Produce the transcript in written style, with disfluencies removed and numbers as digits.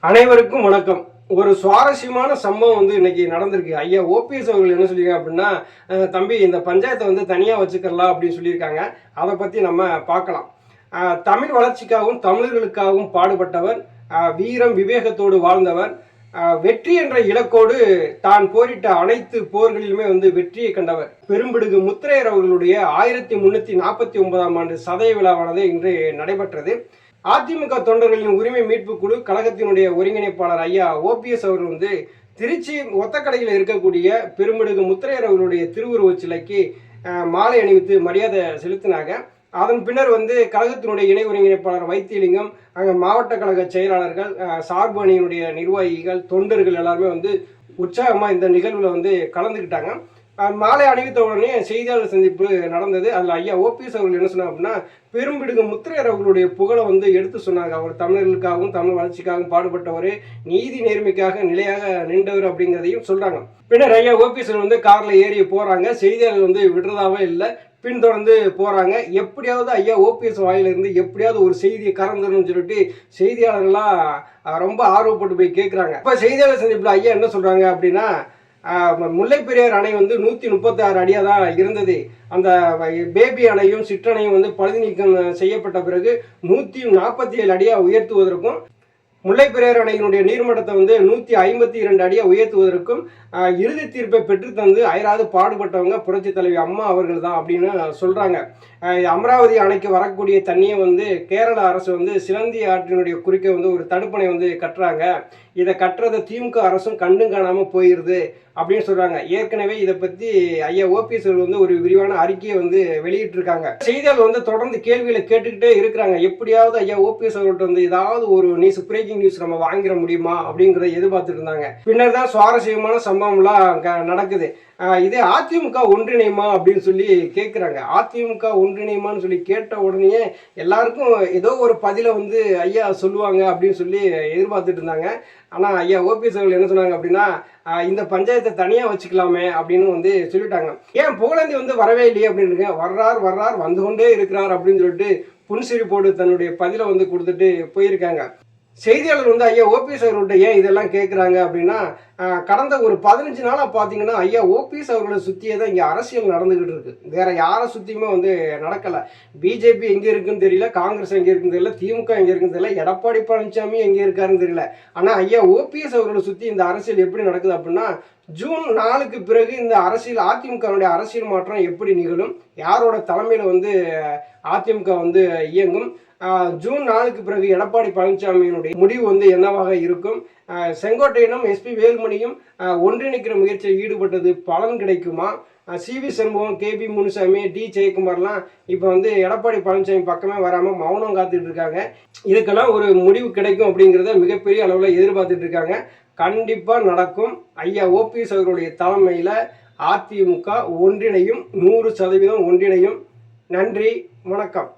அனைவருக்கும் வணக்கம். ஒரு சுவாரஸ்யமான சம்பவம் இன்னைக்கு நடந்திருக்கு. ஐயா ஓபிஎஸ் அவர்கள் என்ன சொல்லியிருக்காங்க அப்படின்னா, தம்பி இந்த பஞ்சாயத்தை தனியாக வச்சுக்கலாம் அப்படின்னு சொல்லியிருக்காங்க. அதை பற்றி நம்ம பார்க்கலாம். தமிழ் வளர்ச்சிக்காகவும் தமிழர்களுக்காகவும் பாடுபட்டவர், வீரம் விவேகத்தோடு வாழ்ந்தவர், வெற்றி என்ற இலக்கோடு தான் போரிட்ட அனைத்து போர்களிலுமே வெற்றியை கண்டவர். பெரும்பிடுகு முத்திரையர் அவர்களுடைய 1349ஆம் ஆண்டு சதய விழாவானது இன்று நடைபெற்றது. அதிமுக தொண்டர்களின் உரிமை மீட்பு குழு கழகத்தினுடைய ஒருங்கிணைப்பாளர் ஐயா ஓபிஎஸ் அவர்கள் திருச்சி ஒத்தக்கடையில் இருக்கக்கூடிய பெரும்பிடுகு முத்திரையர் அவர்களுடைய திருவுருவச் சிலைக்கு மாலை அணிவித்து மரியாதை செலுத்தினாங்க. அதன் பின்னர் கழகத்தினுடைய இணை ஒருங்கிணைப்பாளர் வைத்தியலிங்கம், அங்கே மாவட்ட கழக செயலாளர்கள், சார்பு அணியினுடைய நிர்வாகிகள், தொண்டர்கள் எல்லாருமே உற்சாகமாக இந்த நிகழ்வில் கலந்துக்கிட்டாங்க. மாலை அணிவித்த உடனே செய்தியாளர் சந்திப்பு நடந்தது. அதில் ஐயா ஓபிஎஸ் அவர்கள் என்ன சொன்னாங்க அப்படின்னா, பெரும்பிடுகு முத்திரையர் அவர்களுடைய புகழை எடுத்து சொன்னாங்க. அவர் தமிழர்களுக்காகவும் தமிழ் வளர்ச்சிக்காகவும் பாடுபட்டவர், நீதி நேர்மைக்காக நிலையாக நின்றவர் அப்படிங்கிறதையும் சொல்றாங்க. பின்னர் ஐயா ஓபிஎஸ் கார்ல ஏறி போறாங்க. செய்தியாளர் விடுறதாவே இல்லை, பின்தொடர்ந்து போறாங்க. எப்படியாவது ஐயா ஓபிஎஸ் வாயிலிருந்து எப்படியாவது ஒரு செய்தியை கறந்துடணும்னு சொல்லிட்டு செய்தியாளர்கள்லாம் ரொம்ப ஆர்வப்பட்டு போய் கேட்குறாங்க. இப்போ செய்தியாளர் சந்திப்பில் ஐயா என்ன சொல்றாங்க அப்படின்னா, முல்லை பெரியார் அணை 136 அடியாக தான் இருந்தது. அந்த பேபி அணையும் சிற்றணையும் பழுது நீக்கம் செய்யப்பட்ட பிறகு 147 அடியாக உயர்த்துவதற்கும், முல்லை பெரியார் அணையினுடைய நீர்மட்டத்தை 152 அடியாக உயர்த்துவதற்கும் இறுதி தீர்ப்பை பெற்றுத்தந்து அயராது பாடுபட்டவங்க புரட்சி தலைவி அம்மா அவர்கள் தான் அப்படின்னு சொல்றாங்க. அமராவதி அணைக்கு வரக்கூடிய தண்ணியை கேரள அரசு சிலந்தி ஆற்றினுடைய குறுக்கே ஒரு தடுப்பணை கட்டுறாங்க. இதை கட்டுறதை திமுக அரசும் கண்டும் காணாம போயிருது அப்படின்னு சொல்றாங்க. ஏற்கனவே இதை பத்தி ஐயா ஓபிஎஸ் ஒரு விரிவான அறிக்கையை வெளியிட்டிருக்காங்க. செய்தியாளர் தொடர்ந்து கேள்விகளை கேட்டுக்கிட்டே இருக்கிறாங்க. எப்படியாவது ஐயா ஓபிஎஸ் அவர்கள்ட்ட ஏதாவது ஒரு நியூஸ், பிரேக்கிங் நியூஸ் நம்ம வாங்கிட முடியுமா அப்படிங்கிறத எதிர்பார்த்துட்டு இருந்தாங்க. பின்னர் தான் சுவாரஸ்யமான சம்பவம்லாம் நடக்குது. இதே அதிமுக ஒன்றிணையுமா அப்படின்னு சொல்லி கேட்குறாங்க. அதிமுக ஒன்றிணையுமான்னு சொல்லி கேட்ட உடனே எல்லாருக்கும் ஏதோ ஒரு பதிலை ஐயா சொல்லுவாங்க அப்படின்னு சொல்லி எதிர்பார்த்துட்டு இருந்தாங்க. ஆனால் ஐயா ஓபிஎஸ் அவர்கள் என்ன சொன்னாங்க அப்படின்னா, இந்த பஞ்சாயத்தை தனியாக வச்சுக்கலாமே அப்படின்னு சொல்லிட்டாங்க. ஏன் புகழேந்தி வரவே இல்லையே அப்படின்னு, வர்றார் வந்து கொண்டே இருக்கிறார் அப்படின்னு சொல்லிட்டு புன்சிரிப்போடு தன்னுடைய பதிலை கொடுத்துட்டு போயிருக்காங்க. செய்தியாளர் ஐயா ஓபிஎஸ் அவர்கள்ட்ட ஏன் இதெல்லாம் கேட்குறாங்க அப்படின்னா, கடந்த ஒரு 15 நாளாக பார்த்தீங்கன்னா ஐயா ஓபிஎஸ் அவர்களை சுற்றியே தான் இங்கே அரசியல் நடந்துக்கிட்டு இருக்கு. வேற யாரை சுற்றியுமே நடக்கலை. பிஜேபி எங்கே இருக்குன்னு தெரியல, காங்கிரஸ் எங்கே இருக்குன்னு தெரியல, திமுக எங்கே இருக்குன்னு தெரியல, எடப்பாடி பழனிசாமி எங்கே இருக்காருன்னு தெரியல. ஆனால் ஐயா ஓபிஎஸ் அவர்களை சுற்றி இந்த அரசியல் எப்படி நடக்குது அப்படின்னா, ஜூன் 4க்கு பிறகு இந்த அரசியல், அதிமுகவுடைய அரசியல் மாற்றம் எப்படி நிகழும், யாரோட தலைமையில் அதிமுக இயங்கும், ஜூன் 4க்கு பிறகு எடப்பாடி பழனிசாமியினுடைய முடிவு என்னவாக இருக்கும், செங்கோட்டையனும் எஸ்பி வேலுமணியும் ஒன்றிணைக்கிற முயற்சியில் ஈடுபட்டது பலன் கிடைக்குமா, C V Shanmugam, K P Munusamy, D ஜெயக்குமார்லாம் இப்போ எடப்பாடி பழனிசாமி பக்கமே வராமல் மௌனம் காத்துட்டு இருக்காங்க. இதுக்கெல்லாம் ஒரு முடிவு கிடைக்கும் அப்படிங்கிறத மிகப்பெரிய அளவில் எதிர்பார்த்துட்டு இருக்காங்க. கண்டிப்பாக நடக்கும். ஐயா ஓபிஎஸ் அவர்களுடைய தலைமையில் அதிமுக ஒன்றிணையும், 100% ஒன்றிணையும். நன்றி, வணக்கம்.